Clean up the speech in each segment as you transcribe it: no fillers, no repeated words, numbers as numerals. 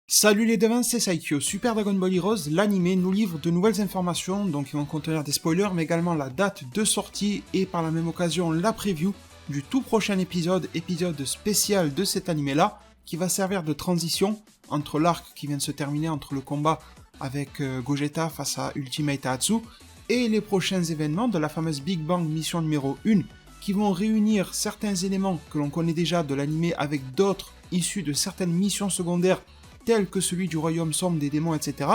Salut les devins, c'est Saikyo. Super Dragon Ball Heroes, l'anime, nous livre de nouvelles informations, donc qui vont contenir des spoilers, mais également la date de sortie et par la même occasion la preview du tout prochain épisode spécial de cet anime-là, qui va servir de transition entre l'arc qui vient de se terminer, entre le combat avec Gogeta face à Ultimate Ahatsu, et les prochains événements de la fameuse Big Bang mission numéro 1, qui vont réunir certains éléments que l'on connaît déjà de l'anime avec d'autres issus de certaines missions secondaires tels que celui du royaume sombre des démons, etc.,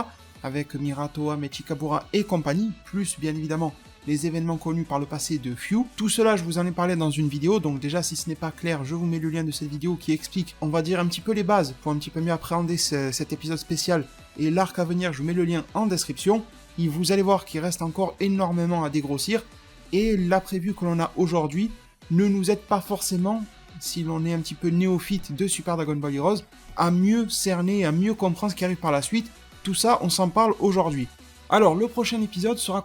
avec Mira, Towa, Mechikabura et compagnie, plus bien évidemment les événements connus par le passé de Fyu. Tout cela, je vous en ai parlé dans une vidéo, donc déjà si ce n'est pas clair, je vous mets le lien de cette vidéo qui explique, on va dire un petit peu les bases, pour un petit peu mieux appréhender cet épisode spécial et l'arc à venir, je vous mets le lien en description. Et vous allez voir qu'il reste encore énormément à dégrossir, et la prévue que l'on a aujourd'hui ne nous aide pas forcément, si l'on est un petit peu néophyte de Super Dragon Ball Heroes, à mieux cerner, à mieux comprendre ce qui arrive par la suite. Tout ça, on s'en parle aujourd'hui. Alors, le prochain épisode sera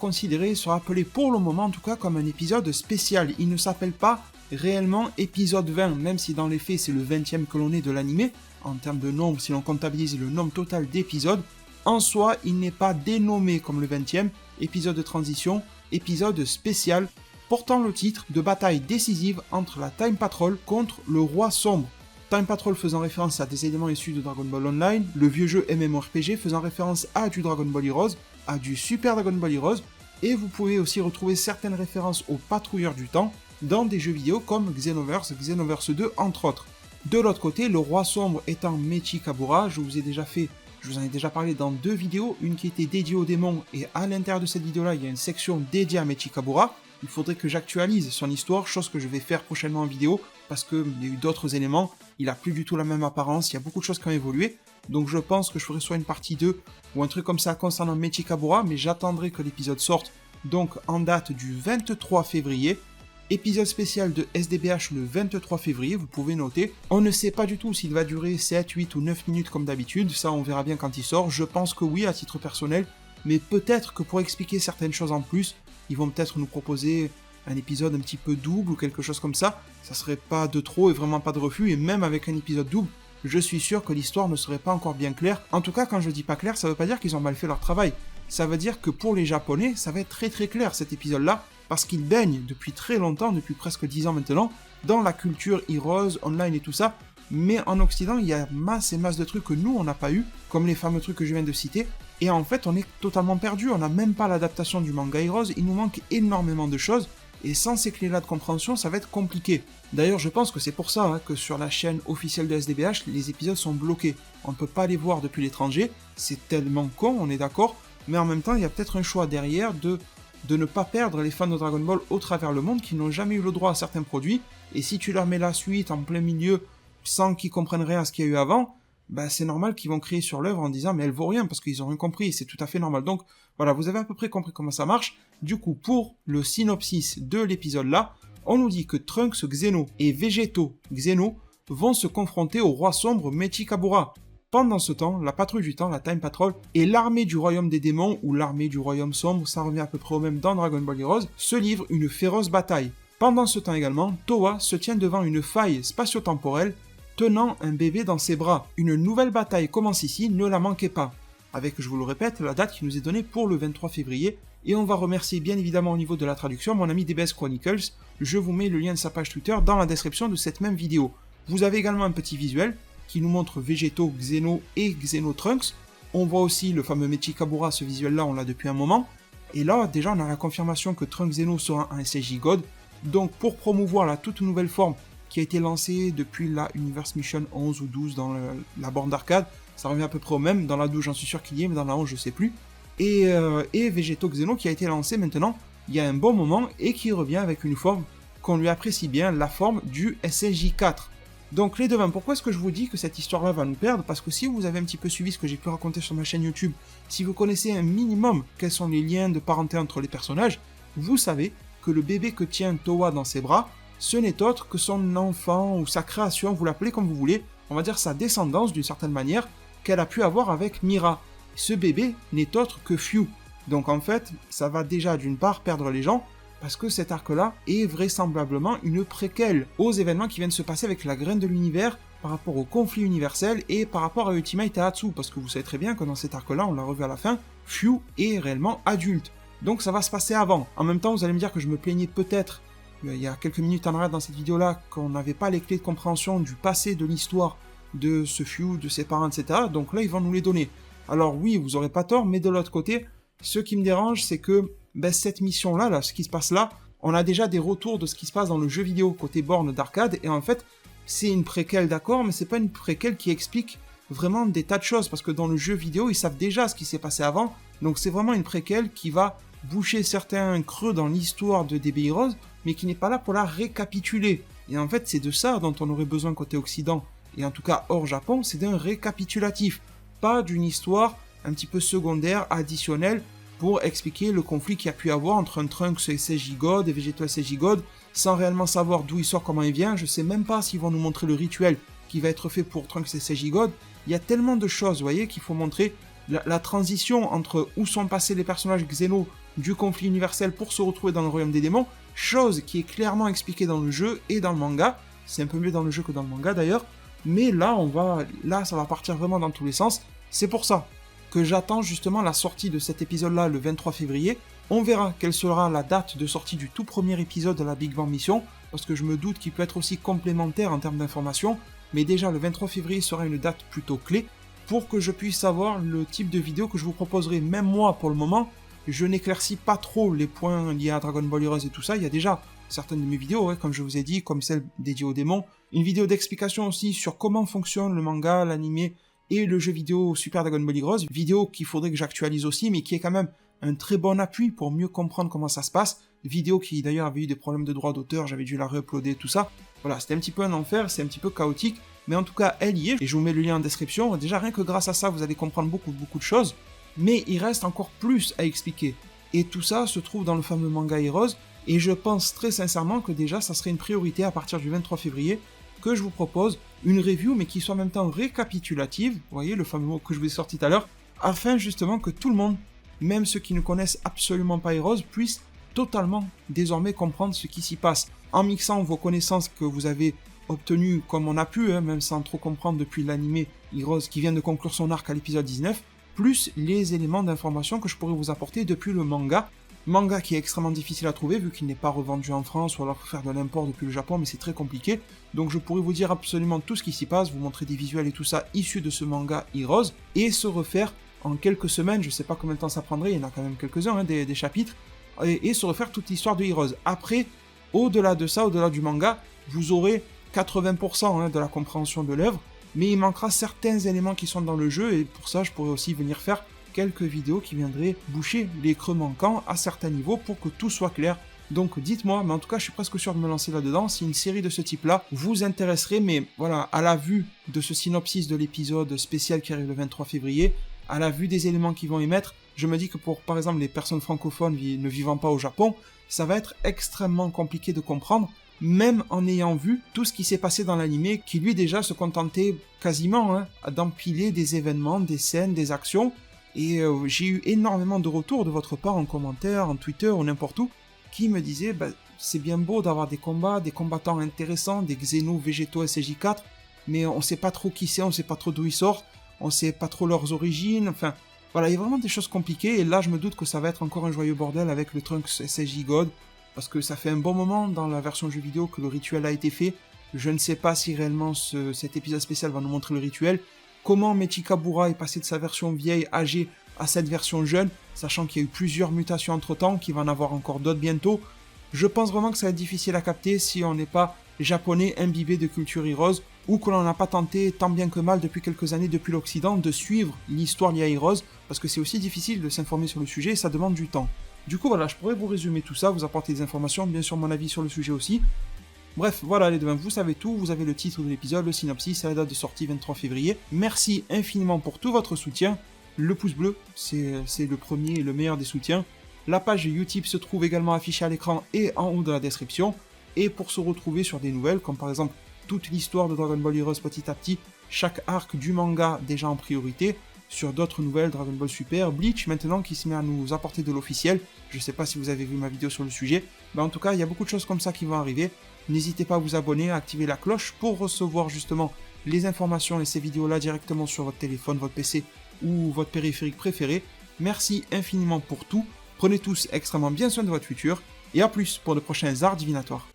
appelé pour le moment en tout cas comme un épisode spécial. Il ne s'appelle pas réellement épisode 20, même si dans les faits c'est le 20e que l'on est de l'anime, en termes de nombre, si l'on comptabilise le nombre total d'épisodes. En soi, il n'est pas dénommé comme le 20e, épisode de transition, épisode spécial, portant le titre de bataille décisive entre la Time Patrol contre le Roi Sombre. Time Patrol faisant référence à des éléments issus de Dragon Ball Online, le vieux jeu MMORPG faisant référence à du Dragon Ball Heroes, à du Super Dragon Ball Heroes, et vous pouvez aussi retrouver certaines références aux patrouilleurs du temps dans des jeux vidéo comme Xenoverse, Xenoverse 2 entre autres. De l'autre côté, le Roi Sombre étant Mechikabura, je vous en ai déjà parlé dans deux vidéos, une qui était dédiée aux démons, et à l'intérieur de cette vidéo-là, il y a une section dédiée à Mechikabura. Il faudrait que j'actualise son histoire, chose que je vais faire prochainement en vidéo, parce qu'il y a eu d'autres éléments, il a plus du tout la même apparence, il y a beaucoup de choses qui ont évolué, donc je pense que je ferai soit une partie 2, ou un truc comme ça concernant Mechikabura, mais j'attendrai que l'épisode sorte, donc en date du 23 février, épisode spécial de SDBH le 23 février, vous pouvez noter. On ne sait pas du tout s'il va durer 7, 8 ou 9 minutes comme d'habitude, ça on verra bien quand il sort, je pense que oui à titre personnel, mais peut-être que pour expliquer certaines choses en plus, ils vont peut-être nous proposer un épisode un petit peu double ou quelque chose comme ça serait pas de trop et vraiment pas de refus, et même avec un épisode double, je suis sûr que l'histoire ne serait pas encore bien claire. En tout cas, quand je dis pas clair, ça veut pas dire qu'ils ont mal fait leur travail, ça veut dire que pour les Japonais, ça va être très très clair cet épisode-là, parce qu'ils baignent depuis très longtemps, depuis presque 10 ans maintenant, dans la culture Heroes, online et tout ça, mais en Occident, il y a masse et masse de trucs que nous, on n'a pas eu, comme les fameux trucs que je viens de citer, et en fait, on est totalement perdu, on n'a même pas l'adaptation du manga Heroes, il nous manque énormément de choses, et sans ces clés-là de compréhension, ça va être compliqué. D'ailleurs, je pense que c'est pour ça que sur la chaîne officielle de SDBH, les épisodes sont bloqués. On ne peut pas les voir depuis l'étranger, c'est tellement con, on est d'accord, mais en même temps, il y a peut-être un choix derrière de ne pas perdre les fans de Dragon Ball au travers le monde qui n'ont jamais eu le droit à certains produits, et si tu leur mets la suite en plein milieu, sans qu'ils comprennent rien à ce qu'il y a eu avant, bah c'est normal qu'ils vont crier sur l'œuvre en disant mais elle vaut rien parce qu'ils ont rien compris, c'est tout à fait normal. Donc voilà, vous avez à peu près compris comment ça marche. Du coup, pour le synopsis de l'épisode là, on nous dit que Trunks Xeno et Végéto Xeno vont se confronter au roi sombre Mechikabura. Pendant ce temps, la patrouille du temps, la Time Patrol, et l'armée du royaume des démons, ou l'armée du royaume sombre, ça revient à peu près au même dans Dragon Ball Heroes, se livrent une féroce bataille. Pendant ce temps également, Towa se tient devant une faille spatio-temporelle tenant un bébé dans ses bras. Une nouvelle bataille commence ici, ne la manquez pas. Avec, je vous le répète, la date qui nous est donnée pour le 23 février, et on va remercier bien évidemment au niveau de la traduction mon ami DBS Chronicles, je vous mets le lien de sa page Twitter dans la description de cette même vidéo. Vous avez également un petit visuel qui nous montre Végéto, Xeno et Xeno Trunks. On voit aussi le fameux Mechikabura, ce visuel-là on l'a depuis un moment, et là déjà on a la confirmation que Trunks Xeno sera un SSJ God, donc pour promouvoir la toute nouvelle forme qui a été lancé depuis la Universe Mission 11 ou 12 dans la borne d'arcade, ça revient à peu près au même, dans la 12 j'en suis sûr qu'il y est, mais dans la 11 je sais plus, et Végéto Xeno qui a été lancé maintenant il y a un bon moment, et qui revient avec une forme qu'on lui apprécie bien, la forme du SSJ4. Donc les devins, pourquoi est-ce que je vous dis que cette histoire-là va nous perdre? Parce que si vous avez un petit peu suivi ce que j'ai pu raconter sur ma chaîne YouTube, si vous connaissez un minimum quels sont les liens de parenté entre les personnages, vous savez que le bébé que tient Towa dans ses bras, ce n'est autre que son enfant ou sa création, vous l'appelez comme vous voulez, on va dire sa descendance d'une certaine manière, qu'elle a pu avoir avec Mira. Ce bébé n'est autre que Fyu. Donc en fait, ça va déjà d'une part perdre les gens, parce que cet arc-là est vraisemblablement une préquelle aux événements qui viennent se passer avec la graine de l'univers par rapport au conflit universel et par rapport à Ultimate Ahatsu, parce que vous savez très bien que dans cet arc-là, on l'a revu à la fin, Fyu est réellement adulte. Donc ça va se passer avant. En même temps, vous allez me dire que je me plaignais peut-être, il y a quelques minutes en arrière dans cette vidéo-là, qu'on n'avait pas les clés de compréhension du passé de l'histoire de ce Fyu, de ses parents, etc. Donc là, ils vont nous les donner. Alors oui, vous aurez pas tort, mais de l'autre côté, ce qui me dérange, c'est que cette mission-là, ce qui se passe là, on a déjà des retours de ce qui se passe dans le jeu vidéo, côté borne d'arcade, et en fait, c'est une préquelle, d'accord, mais c'est pas une préquelle qui explique vraiment des tas de choses, parce que dans le jeu vidéo, ils savent déjà ce qui s'est passé avant, donc c'est vraiment une préquelle qui va boucher certains creux dans l'histoire de DB Heroes, mais qui n'est pas là pour la récapituler. Et en fait, c'est de ça dont on aurait besoin côté Occident, et en tout cas hors Japon, c'est d'un récapitulatif, pas d'une histoire un petit peu secondaire, additionnelle, pour expliquer le conflit qu'il y a pu avoir entre un Trunks et God et Vegeta et God, sans réellement savoir d'où il sort, comment il vient. Je sais même pas s'ils vont nous montrer le rituel qui va être fait pour Trunks et God. Il y a tellement de choses, vous voyez, qu'il faut montrer la transition entre où sont passés les personnages Xeno du conflit universel pour se retrouver dans le royaume des démons, chose qui est clairement expliquée dans le jeu et dans le manga. C'est un peu mieux dans le jeu que dans le manga d'ailleurs, mais là, ça va partir vraiment dans tous les sens. C'est pour ça que j'attends justement la sortie de cet épisode-là le 23 février. On verra quelle sera la date de sortie du tout premier épisode de la Big Bang Mission, parce que je me doute qu'il peut être aussi complémentaire en termes d'informations, mais déjà le 23 février sera une date plutôt clé pour que je puisse savoir le type de vidéo que je vous proposerai. Même moi, pour le moment, je n'éclaircis pas trop les points liés à Dragon Ball Heroes et tout ça. Il y a déjà certaines de mes vidéos, comme je vous ai dit, comme celle dédiée aux démons, une vidéo d'explication aussi sur comment fonctionne le manga, l'anime et le jeu vidéo Super Dragon Ball Heroes, vidéo qu'il faudrait que j'actualise aussi, mais qui est quand même un très bon appui pour mieux comprendre comment ça se passe, vidéo qui d'ailleurs avait eu des problèmes de droit d'auteur, j'avais dû la re-uploader, tout ça. Voilà, c'était un petit peu un enfer, c'est un petit peu chaotique, mais en tout cas, elle y est, et je vous mets le lien en description. Déjà, rien que grâce à ça, vous allez comprendre beaucoup de choses, mais il reste encore plus à expliquer. Et tout ça se trouve dans le fameux manga Heroes, et je pense très sincèrement que déjà, ça serait une priorité à partir du 23 février, que je vous propose une review, mais qui soit en même temps récapitulative, vous voyez, le fameux mot que je vous ai sorti tout à l'heure, afin justement que tout le monde, même ceux qui ne connaissent absolument pas Heroes, puissent totalement désormais comprendre ce qui s'y passe, en mixant vos connaissances que vous avez obtenues comme on a pu, même sans trop comprendre depuis l'anime Heroes qui vient de conclure son arc à l'épisode 19, plus les éléments d'information que je pourrais vous apporter depuis le manga qui est extrêmement difficile à trouver vu qu'il n'est pas revendu en France, ou alors faut faire de l'import depuis le Japon, mais c'est très compliqué. Donc je pourrais vous dire absolument tout ce qui s'y passe, vous montrer des visuels et tout ça issus de ce manga Heroes, et se refaire en quelques semaines, je sais pas combien de temps ça prendrait, il y en a quand même quelques-uns, des chapitres, et se refaire toute l'histoire de Heroes. Après, au-delà de ça, au-delà du manga, vous aurez 80% de la compréhension de l'œuvre, mais il manquera certains éléments qui sont dans le jeu, et pour ça je pourrais aussi venir faire quelques vidéos qui viendraient boucher les creux manquants à certains niveaux pour que tout soit clair. Donc dites-moi, mais en tout cas je suis presque sûr de me lancer là-dedans, si une série de ce type-là vous intéresserait, mais voilà, à la vue de ce synopsis de l'épisode spécial qui arrive le 23 février, à la vue des éléments qu'ils vont émettre, je me dis que pour par exemple les personnes francophones ne vivant pas au Japon, ça va être extrêmement compliqué de comprendre, même en ayant vu tout ce qui s'est passé dans l'anime, qui lui déjà se contentait quasiment d'empiler des événements, des scènes, des actions. Et j'ai eu énormément de retours de votre part en commentaire, en Twitter ou n'importe où, qui me disaient c'est bien beau d'avoir des combats, des combattants intéressants, des Xeno, Végétaux, SJ4, mais on sait pas trop qui c'est, on sait pas trop d'où ils sortent, on sait pas trop leurs origines, enfin voilà, il y a vraiment des choses compliquées, et là je me doute que ça va être encore un joyeux bordel avec le Trunks SJ God, parce que ça fait un bon moment dans la version jeu vidéo que le rituel a été fait. Je ne sais pas si réellement cet épisode spécial va nous montrer le rituel, comment Mechikabura est passé de sa version vieille, âgée, à cette version jeune, sachant qu'il y a eu plusieurs mutations entre-temps, qu'il va en avoir encore d'autres bientôt. Je pense vraiment que ça va être difficile à capter si on n'est pas japonais imbibé de culture Heroes, ou que l'on n'a pas tenté tant bien que mal depuis quelques années depuis l'Occident de suivre l'histoire liée à Heroes, parce que c'est aussi difficile de s'informer sur le sujet et ça demande du temps. Du coup voilà, je pourrais vous résumer tout ça, vous apporter des informations, bien sûr mon avis sur le sujet aussi. Bref, voilà les deux, vous savez tout, vous avez le titre de l'épisode, le synopsis et la date de sortie 23 février. Merci infiniment pour tout votre soutien. Le pouce bleu, c'est le premier et le meilleur des soutiens. La page Utip se trouve également affichée à l'écran et en haut de la description. Et pour se retrouver sur des nouvelles, comme par exemple toute l'histoire de Dragon Ball Heroes petit à petit, chaque arc du manga déjà en priorité, sur d'autres nouvelles, Dragon Ball Super, Bleach maintenant qui se met à nous apporter de l'officiel. Je sais pas si vous avez vu ma vidéo sur le sujet, mais en tout cas il y a beaucoup de choses comme ça qui vont arriver. N'hésitez pas à vous abonner, à activer la cloche pour recevoir justement les informations et ces vidéos-là directement sur votre téléphone, votre PC ou votre périphérique préféré. Merci infiniment pour tout. Prenez tous extrêmement bien soin de votre futur. Et à plus pour de prochains arts divinatoires.